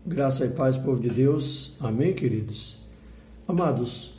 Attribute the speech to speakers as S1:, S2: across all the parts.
S1: Graça e paz, povo de Deus. Amém, queridos? Amados,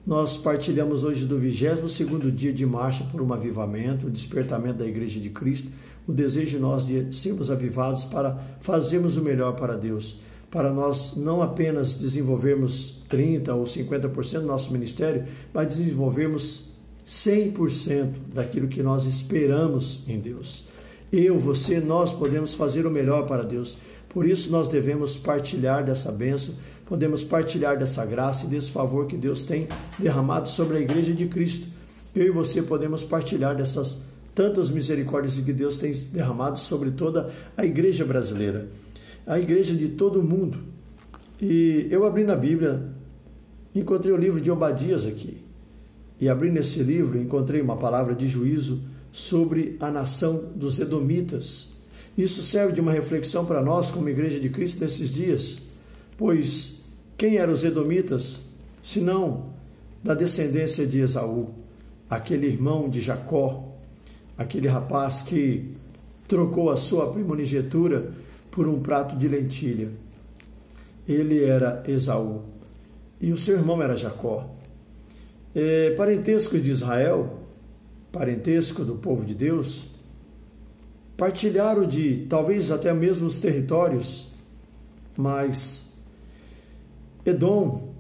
S1: nós partilhamos hoje do 22º dia de marcha por um avivamento, o despertamento da Igreja de Cristo, o desejo de nós de sermos avivados para fazermos o melhor para Deus, para nós não apenas desenvolvermos 30% ou 50% do nosso ministério, mas desenvolvermos 100% daquilo que nós esperamos em Deus. Eu, você, nós podemos fazer o melhor para Deus. Por isso nós devemos partilhar dessa bênção, podemos partilhar dessa graça e desse favor que Deus tem derramado sobre a Igreja de Cristo. Eu e você podemos partilhar dessas tantas misericórdias que Deus tem derramado sobre toda a Igreja brasileira, a Igreja de todo o mundo. E eu abri na Bíblia, encontrei o livro de Obadias aqui. E abrindo esse livro, encontrei uma palavra de juízo sobre a nação dos Edomitas. Isso serve de uma reflexão para nós, como Igreja de Cristo, nesses dias, pois quem eram os Edomitas, senão da descendência de Esaú, aquele irmão de Jacó, aquele rapaz que trocou a sua primogenitura por um prato de lentilha. Ele era Esaú e o seu irmão era Jacó. Parentesco de Israel, parentesco do povo de Deus, partilharam de talvez até mesmo os territórios, mas Edom,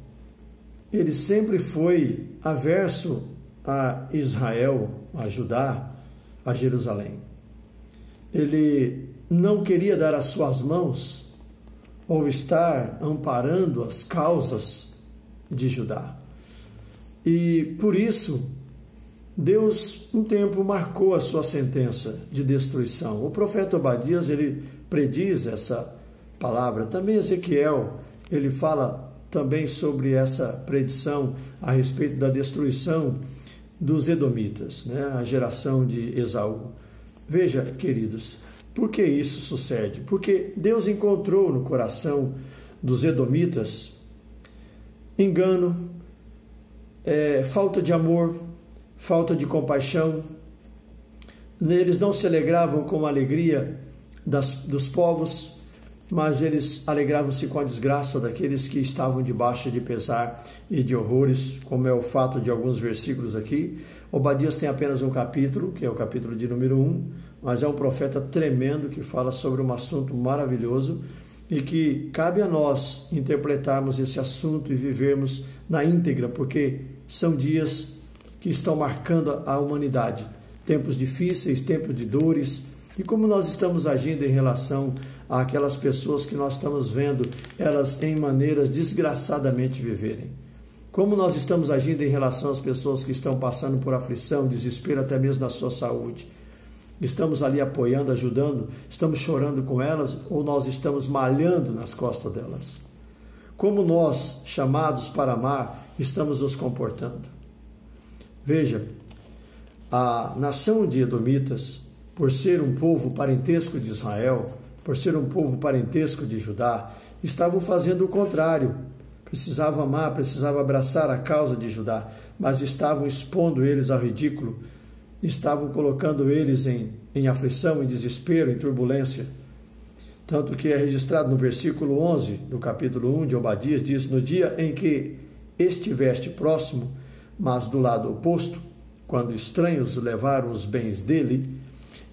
S1: ele sempre foi averso a Israel, a Judá, a Jerusalém. Ele não queria dar as suas mãos ou estar amparando as causas de Judá. E por isso, Deus, um tempo, marcou a sua sentença de destruição. O profeta Obadias, ele prediz essa palavra. Também Ezequiel, ele fala também sobre essa predição a respeito da destruição dos Edomitas, né? A geração de Esaú. Veja, queridos, por que isso sucede? Porque Deus encontrou no coração dos Edomitas engano, falta de amor, falta de compaixão. Eles não se alegravam com a alegria dos povos, mas eles alegravam-se com a desgraça daqueles que estavam debaixo de pesar e de horrores, como é o fato de alguns versículos aqui. Obadias tem apenas um capítulo, que é o capítulo de número 1, mas é um profeta tremendo que fala sobre um assunto maravilhoso e que cabe a nós interpretarmos esse assunto e vivermos na íntegra, porque são dias que estão marcando a humanidade, tempos difíceis, tempos de dores, e como nós estamos agindo em relação àquelas pessoas que nós estamos vendo, elas em maneiras desgraçadamente viverem. Como nós estamos agindo em relação às pessoas que estão passando por aflição, desespero, até mesmo na sua saúde. Estamos ali apoiando, ajudando, estamos chorando com elas ou nós estamos malhando nas costas delas? Como nós, chamados para amar, estamos nos comportando? Veja, a nação de Edomitas, por ser um povo parentesco de Israel, por ser um povo parentesco de Judá, estavam fazendo o contrário. Precisavam amar, precisavam abraçar a causa de Judá, mas estavam expondo eles ao ridículo, estavam colocando eles em aflição, em desespero, em turbulência. Tanto que é registrado no versículo 11 do capítulo 1 de Obadias, diz: no dia em que estiveste próximo, mas do lado oposto, quando estranhos levaram os bens dele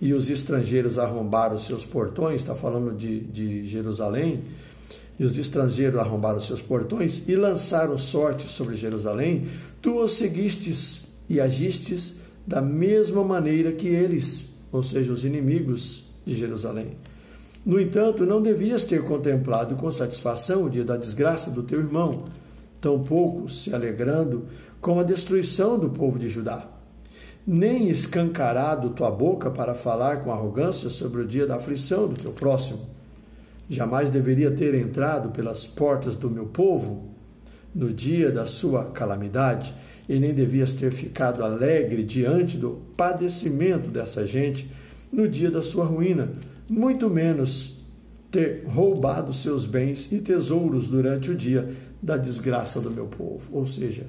S1: e os estrangeiros arrombaram seus portões, está falando de Jerusalém, e os estrangeiros arrombaram seus portões e lançaram sorte sobre Jerusalém, tu os seguistes e agistes da mesma maneira que eles, ou seja, os inimigos de Jerusalém. No entanto, não devias ter contemplado com satisfação o dia da desgraça do teu irmão, tampouco se alegrando com a destruição do povo de Judá, nem escancarado tua boca para falar com arrogância sobre o dia da aflição do teu próximo. Jamais deveria ter entrado pelas portas do meu povo no dia da sua calamidade, e nem devias ter ficado alegre diante do padecimento dessa gente no dia da sua ruína, muito menos ter roubado seus bens e tesouros durante o dia da desgraça do meu povo. Ou seja,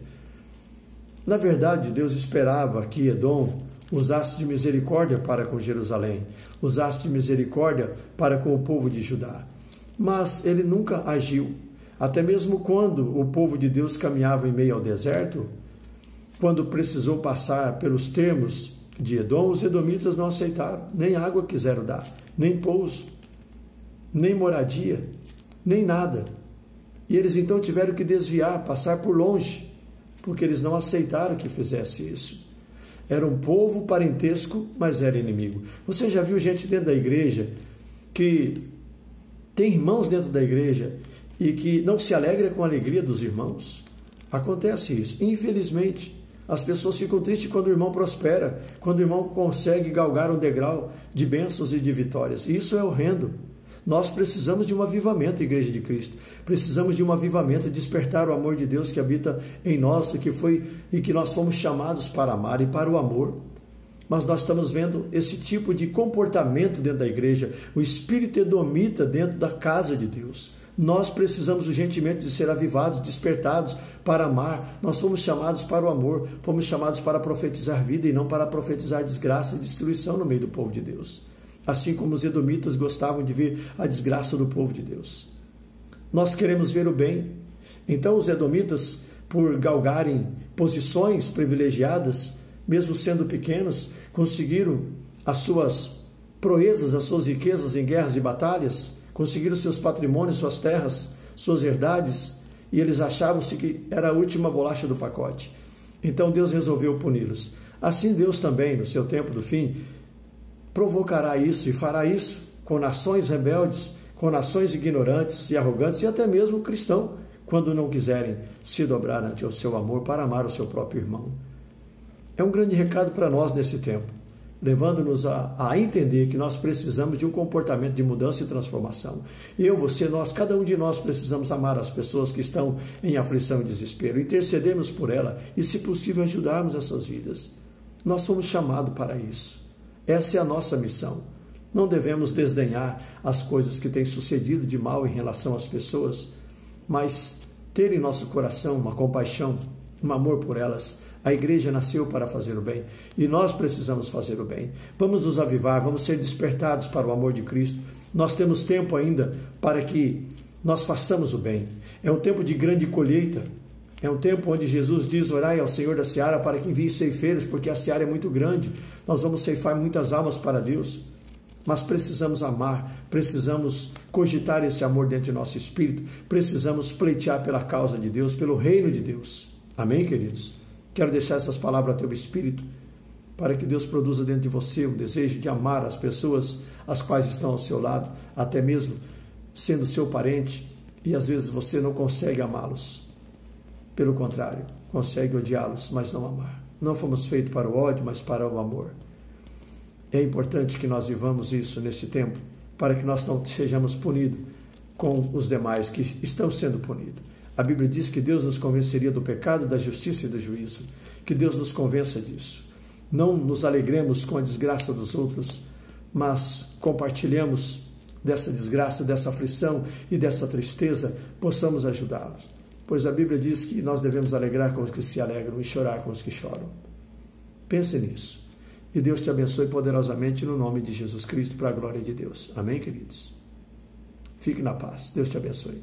S1: na verdade, Deus esperava que Edom usasse de misericórdia para com Jerusalém, usasse de misericórdia para com o povo de Judá. mas ele nunca agiu. Até mesmo quando o povo de Deus caminhava em meio ao deserto, quando precisou passar pelos termos de Edom, os edomitas não aceitaram, nem água quiseram dar, nem pouso, nem moradia, nem nada. E eles então tiveram que desviar, passar por longe, porque eles não aceitaram que fizesse isso. Era um povo parentesco, mas era inimigo. Você já viu gente dentro da igreja que tem irmãos dentro da igreja e que não se alegra com a alegria dos irmãos? Acontece isso. Infelizmente, as pessoas ficam tristes quando o irmão prospera, quando o irmão consegue galgar um degrau de bênçãos e de vitórias. Isso é horrendo. Nós precisamos de um avivamento, Igreja de Cristo. Precisamos de um avivamento, despertar o amor de Deus que habita em nós e que nós fomos chamados para amar e para o amor. Mas nós estamos vendo esse tipo de comportamento dentro da igreja, o espírito edomita dentro da casa de Deus. Nós precisamos urgentemente de ser avivados, despertados para amar. Nós fomos chamados para o amor, fomos chamados para profetizar vida e não para profetizar desgraça e destruição no meio do povo de Deus. Assim como os edomitas gostavam de ver a desgraça do povo de Deus. Nós queremos ver o bem. Então os edomitas, por galgarem posições privilegiadas, mesmo sendo pequenos, conseguiram as suas proezas, as suas riquezas em guerras e batalhas, conseguiram seus patrimônios, suas terras, suas herdades, e eles achavam-se que era a última bolacha do pacote. Então Deus resolveu puni-los. Assim Deus também, no seu tempo do fim, provocará isso e fará isso com nações rebeldes, com nações ignorantes e arrogantes, e até mesmo cristão, quando não quiserem se dobrar ante o seu amor para amar o seu próprio irmão. É um grande recado para nós nesse tempo, levando-nos a entender que nós precisamos de um comportamento de mudança e transformação. Eu, você, nós, cada um de nós precisamos amar as pessoas que estão em aflição e desespero, intercedermos por ela e, se possível, ajudarmos essas vidas. Nós somos chamados para isso. Essa é a nossa missão. Não devemos desdenhar as coisas que têm sucedido de mal em relação às pessoas, mas ter em nosso coração uma compaixão, um amor por elas. A igreja nasceu para fazer o bem e nós precisamos fazer o bem. Vamos nos avivar, vamos ser despertados para o amor de Cristo. Nós temos tempo ainda para que nós façamos o bem. É um tempo de grande colheita. É um tempo onde Jesus diz: orai ao Senhor da seara para que envie ceifeiros, porque a seara é muito grande. Nós vamos ceifar muitas almas para Deus. Mas precisamos amar, precisamos cogitar esse amor dentro de nosso espírito, precisamos pleitear pela causa de Deus, pelo reino de Deus. Amém, queridos? Quero deixar essas palavras ao teu espírito, para que Deus produza dentro de você o desejo de amar as pessoas as quais estão ao seu lado, até mesmo sendo seu parente, e às vezes você não consegue amá-los. Pelo contrário, consegue odiá-los, mas não amar. Não fomos feitos para o ódio, mas para o amor. É importante que nós vivamos isso nesse tempo, para que nós não sejamos punidos com os demais que estão sendo punidos. A Bíblia diz que Deus nos convenceria do pecado, da justiça e do juízo. Que Deus nos convença disso. Não nos alegremos com a desgraça dos outros, mas compartilhemos dessa desgraça, dessa aflição e dessa tristeza, possamos ajudá-los. Pois a Bíblia diz que nós devemos alegrar com os que se alegram e chorar com os que choram. Pense nisso. E Deus te abençoe poderosamente no nome de Jesus Cristo, para a glória de Deus. Amém, queridos? Fique na paz. Deus te abençoe.